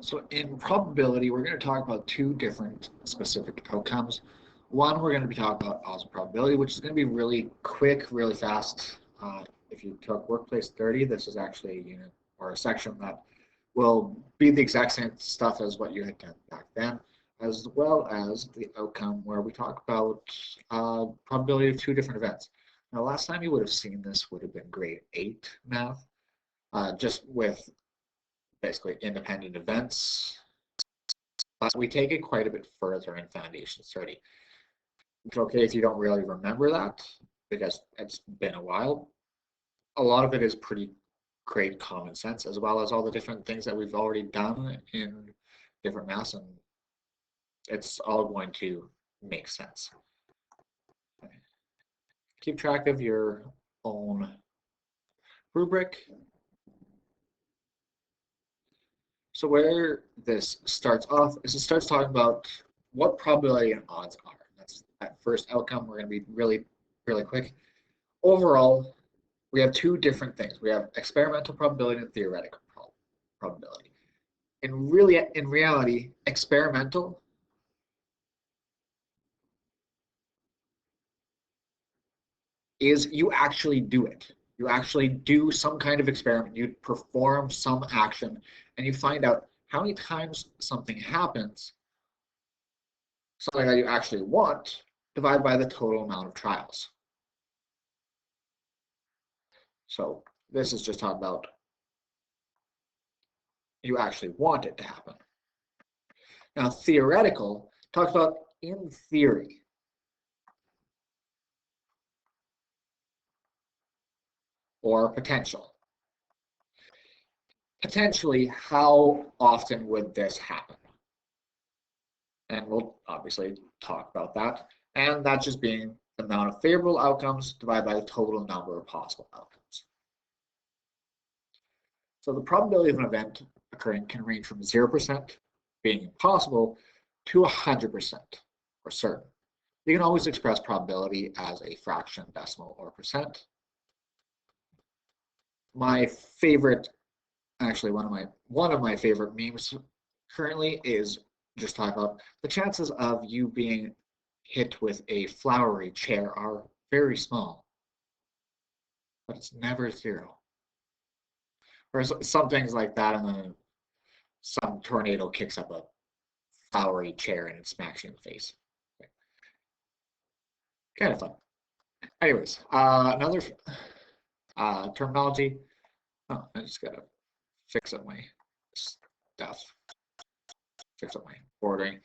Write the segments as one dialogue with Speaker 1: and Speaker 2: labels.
Speaker 1: So in probability, we're going to talk about two different specific outcomes. One, we're going to be talking about odds probability, which is going to be really quick, really fast. If you took Workplace 30, this is actually a unit or a section that will be the exact same stuff as what you had done back then, as well as the outcome where we talk about probability of two different events. Now, last time you would have seen this would have been grade 8 math, just with basically independent events. We take it quite a bit further in Foundation 30. It's okay if you don't really remember that because it's been a while. A lot of it is pretty great common sense, as well as all the different things that we've already done in different maths, and it's all going to make sense. Keep track of your own rubric. So where this starts off is it starts talking about what probability and odds are. That's that first outcome. We're going to be really quick. Overall, we have two different things. We have experimental probability and theoretical probability. In reality, experimental is you actually do it. You actually do some kind of experiment. You perform some action, and you find out how many times something happens, something that you actually want, divided by the total amount of trials. So this is just talking about you actually want it to happen. Now, theoretical talks about in theory. Or potential. Potentially, how often would this happen? And we'll obviously talk about that. And that just being the amount of favorable outcomes divided by the total number of possible outcomes. So the probability of an event occurring can range from 0% being impossible to 100% or certain. You can always express probability as a fraction, decimal, or percent. My favorite, actually one of my favorite memes currently is just talking about the chances of you being hit with a flowery chair are very small, but it's never zero. Or some things like that, and then some tornado kicks up a flowery chair and it smacks you in the face. Okay. Kind of fun. Anyways, another terminology. Oh, I just gotta fix up my stuff. Fix up my ordering.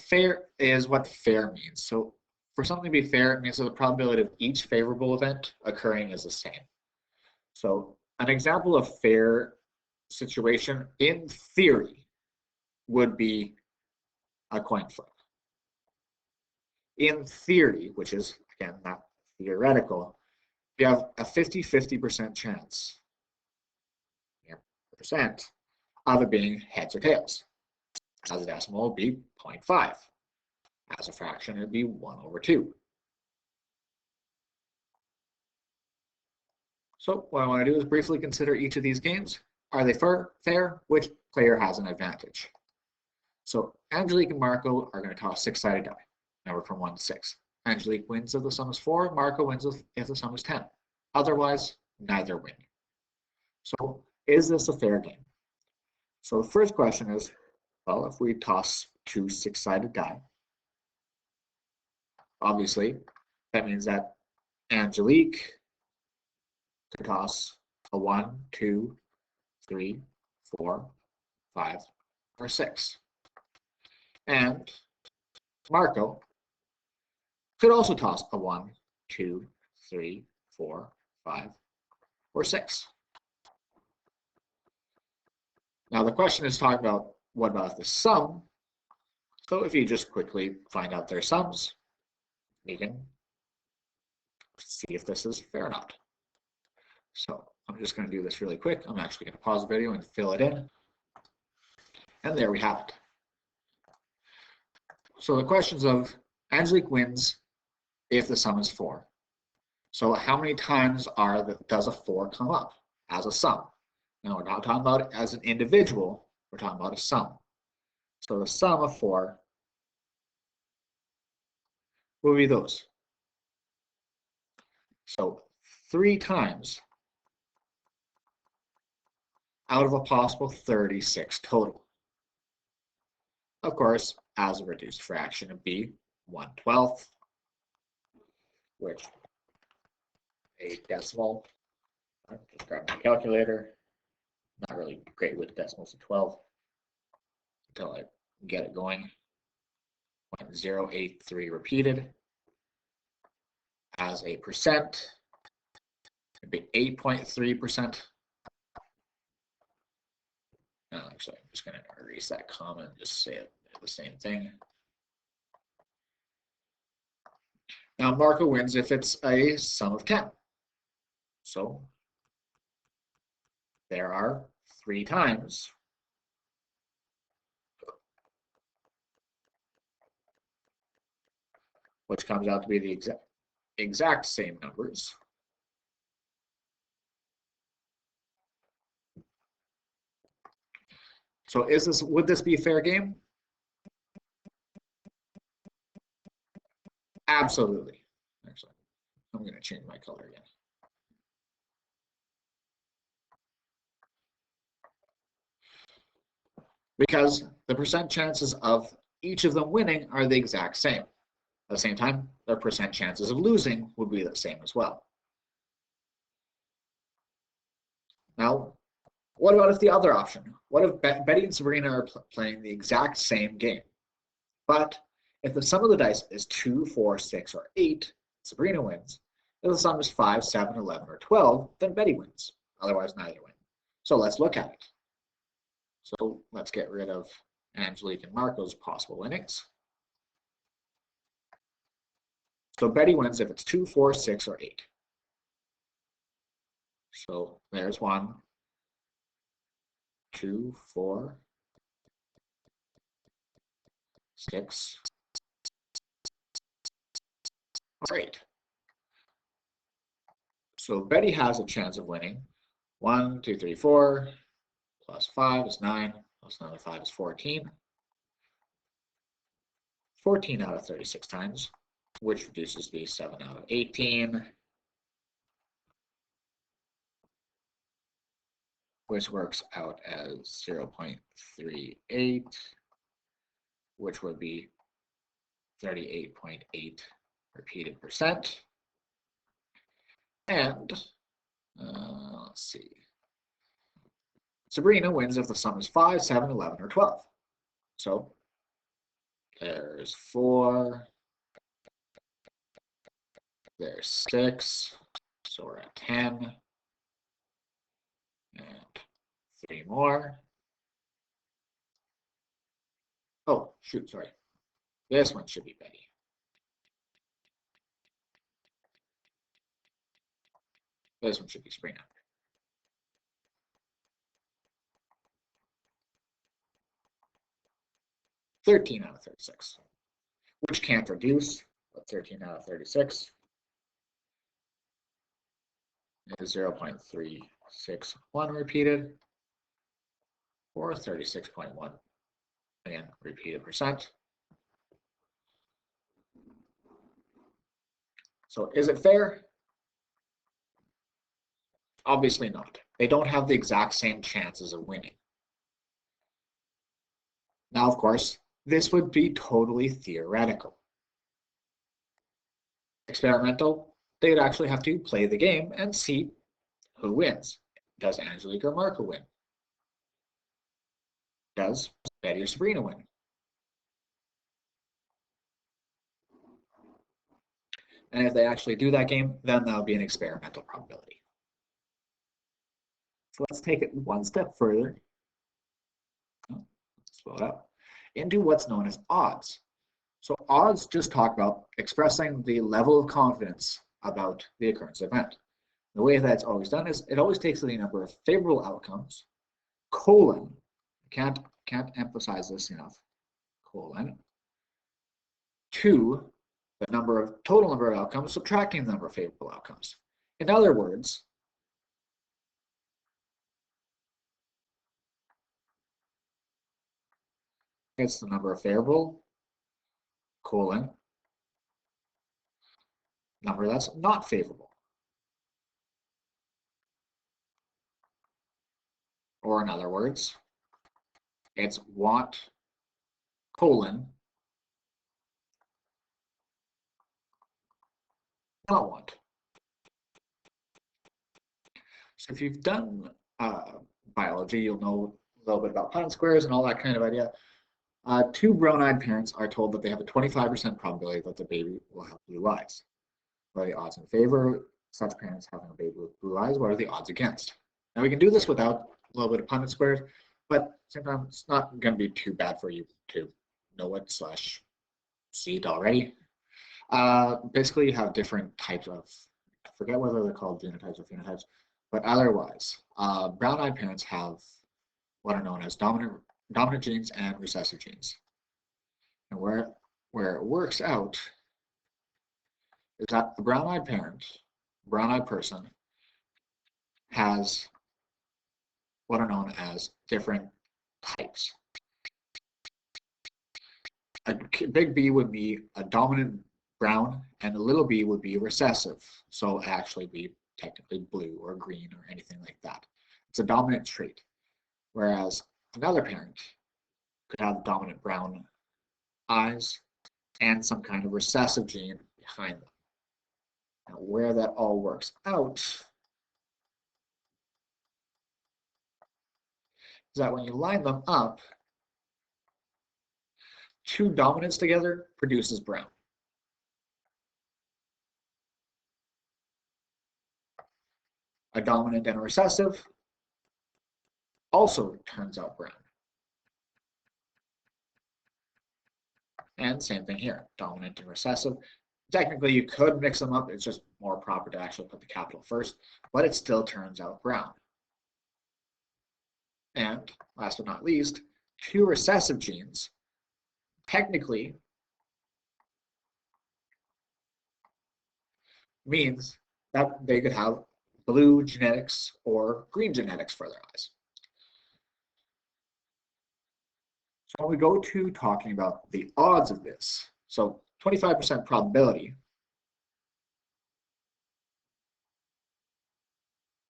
Speaker 1: Fair is what fair means. So for something to be fair, it means that the probability of each favorable event occurring is the same. So an example of fair situation in theory would be a coin flip. In theory, which is again not theoretical, you have a 50-50% chance of it being heads or tails. As a decimal, it would be 0.5. As a fraction, it would be 1/2. So what I want to do is briefly consider each of these games. Are they fair? Which player has an advantage? So Angelique and Marco are going to toss 6-sided die, numbered from 1 to 6. Angelique wins if the sum is 4. Marco wins if the sum is 10. Otherwise, neither win. So is this a fair game? So the first question is, well, if we toss 2 6-sided die, obviously that means that Angelique could toss a 1, 2, 3, 4, 5, or 6. And Marco could also toss a 1, 2, 3, 4, 5, or 6. Now the question is talking about what about the sum? So if you just quickly find out their sums, you can see if this is fair or not. So I'm just going to do this really quick. I'm actually going to pause the video and fill it in. And there we have it. So the questions of Angelique wins if the sum is 4. So how many times does a 4 come up as a sum? Now we're not talking about it as an individual. we're talking about a sum. So the sum of 4 will be those. So 3 times out of a possible 36 total. Of course, as a reduced fraction of b, 1/12, which a decimal, I'll just grab my calculator. Not really great with decimals of 12 until I get it going. 0.083 repeated. As a percent, it'd be 8.3%. Actually, I'm just going to erase that comma and just say it the same thing. Now, Marco wins if it's a sum of 10. So there are 3 times which comes out to be the exact same numbers. So would this be a fair game? Absolutely. Actually, I'm going to change my color again. Because the percent chances of each of them winning are the exact same. At the same time, their percent chances of losing would be the same as well. Now, what about if the other option? What if Betty and Sabrina are playing the exact same game? But if the sum of the dice is 2, 4, 6, or 8, Sabrina wins. If the sum is 5, 7, 11, or 12, then Betty wins. Otherwise, neither win. So let's look at it. So let's get rid of Angelique and Marco's possible winnings. So Betty wins if it's 2, 4, 6, or 8. So there's 1, 2, 4, 6, or 8. So Betty has a chance of winning. 1, 2, 3, 4, plus 5 is 9, plus another 5 is 14. 14 out of 36 times, which reduces to be 7 out of 18, which works out as 0.38, which would be 38.8 repeated percent. And let's see. Sabrina wins if the sum is 5, 7, 11, or 12. So there's 4, there's 6, so we're at 10, and 3 more. Oh, shoot, sorry. This one should be Betty. This one should be Sabrina. $13 out of 36, which can't reduce, but 13 out of 36 is 0.361 repeated, or 36.1 again repeated percent. So is it fair? Obviously not. They don't have the exact same chances of winning. Now, of course, this would be totally theoretical. Experimental, they'd actually have to play the game and see who wins. Does Angelique or Marco win? Does Betty or Sabrina win? And if they actually do that game, then that'll be an experimental probability. So let's take it one step further. Slow it up. Into what's known as odds. So odds just talk about expressing the level of confidence about the occurrence event. The way that's always done is it always takes the number of favorable outcomes, colon, can't emphasize this enough, colon, to the total number of outcomes, subtracting the number of favorable outcomes. In other words, it's the number of favorable, colon, number that's not favorable. Or in other words, it's want, colon, not want. So if you've done biology, you'll know a little bit about Punnett squares and all that kind of idea. Two brown-eyed parents are told that they have a 25% probability that the baby will have blue eyes. What are the odds in favor of such parents having a baby with blue eyes? What are the odds against? Now we can do this without a little bit of Punnett squares, but sometimes it's not going to be too bad for you to know it / see it already. Basically, you have different types of, I forget whether they're called genotypes or phenotypes, but otherwise, brown-eyed parents have what are known as dominant genes and recessive genes. And where it works out is that the brown-eyed parent, brown-eyed person, has what are known as different types. A big B would be a dominant brown, and a little b would be recessive, so actually be technically blue or green or anything like that. It's a dominant trait, whereas another parent could have dominant brown eyes and some kind of recessive gene behind them. Now, where that all works out is that when you line them up, two dominants together produces brown. A dominant and a recessive also turns out brown. And same thing here, dominant and recessive. Technically, you could mix them up. It's just more proper to actually put the capital first, but it still turns out brown. And last but not least, two recessive genes technically means that they could have blue genetics or green genetics for their eyes. So when we go to talking about the odds of this, so 25% probability,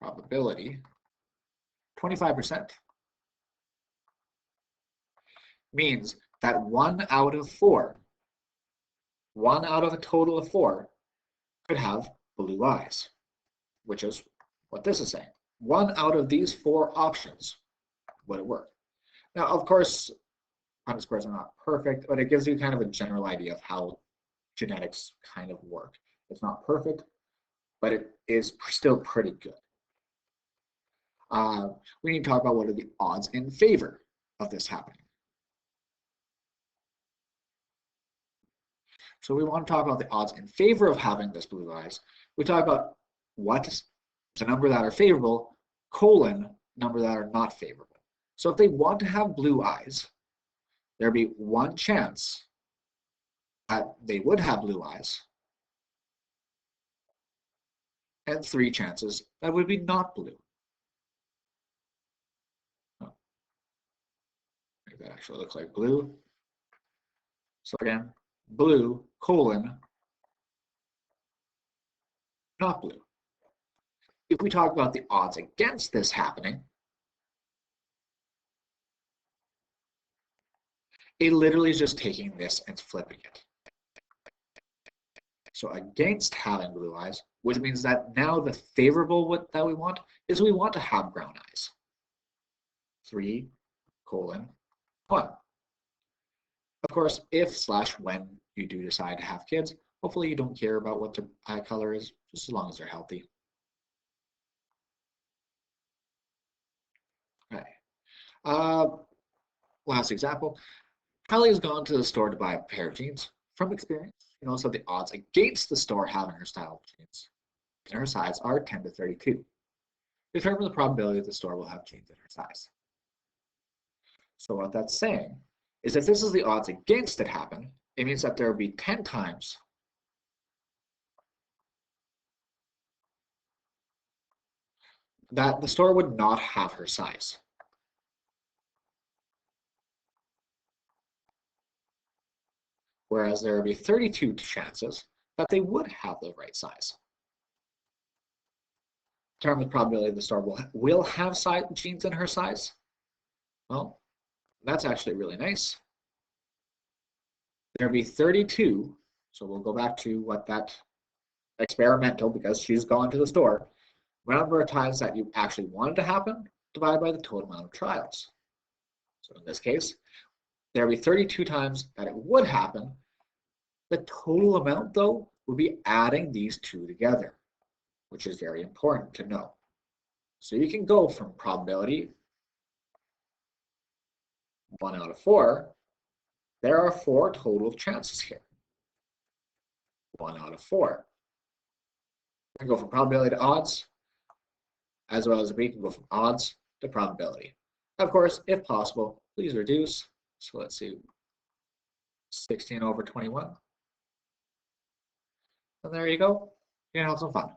Speaker 1: probability, 25% means that 1 out of 4, 1 out of a total of 4 could have blue eyes, which is what this is saying. 1 out of these 4 options would it work. Now, of course, Punnett squares are not perfect, but it gives you kind of a general idea of how genetics kind of work. It's not perfect, but it is still pretty good. We need to talk about what are the odds in favor of this happening. So we want to talk about the odds in favor of having this blue eyes. We talk about what's the number that are favorable, colon, number that are not favorable. So if they want to have blue eyes, there'd be 1 chance that they would have blue eyes, and 3 chances that would be not blue. Oh. Make that actually look like blue. So again, blue, colon, not blue. If we talk about the odds against this happening, it literally is just taking this and flipping it. So against having blue eyes, which means that now the favorable that we want is we want to have brown eyes. 3, colon, 1. Of course, if/when you do decide to have kids, hopefully you don't care about what their eye color is, just as long as they're healthy. Okay. Last example. Hallie has gone to the store to buy a pair of jeans. From experience, you know, so the odds against the store having her style of jeans in her size are 10 to 32. Determine the probability that the store will have jeans in her size. So what that's saying is if this is the odds against it happen, it means that there will be 10 times that the store would not have her size. whereas there would be 32 chances that they would have the right size. Determine the probability the star will have genes in her size. Well, that's actually really nice. There'll be 32, so we'll go back to what that experimental, because she's gone to the store, number of times that you actually wanted to happen, divided by the total amount of trials. So in this case, there'll be 32 times that it would happen. The total amount, though, would be adding these two together, which is very important to know. So you can go from probability 1 out of 4. There are 4 total chances here. 1 out of 4. We can go from probability to odds, as well as we can go from odds to probability. Of course, if possible, please reduce. So let's see, 16 over 21. And there you go. You can have some fun.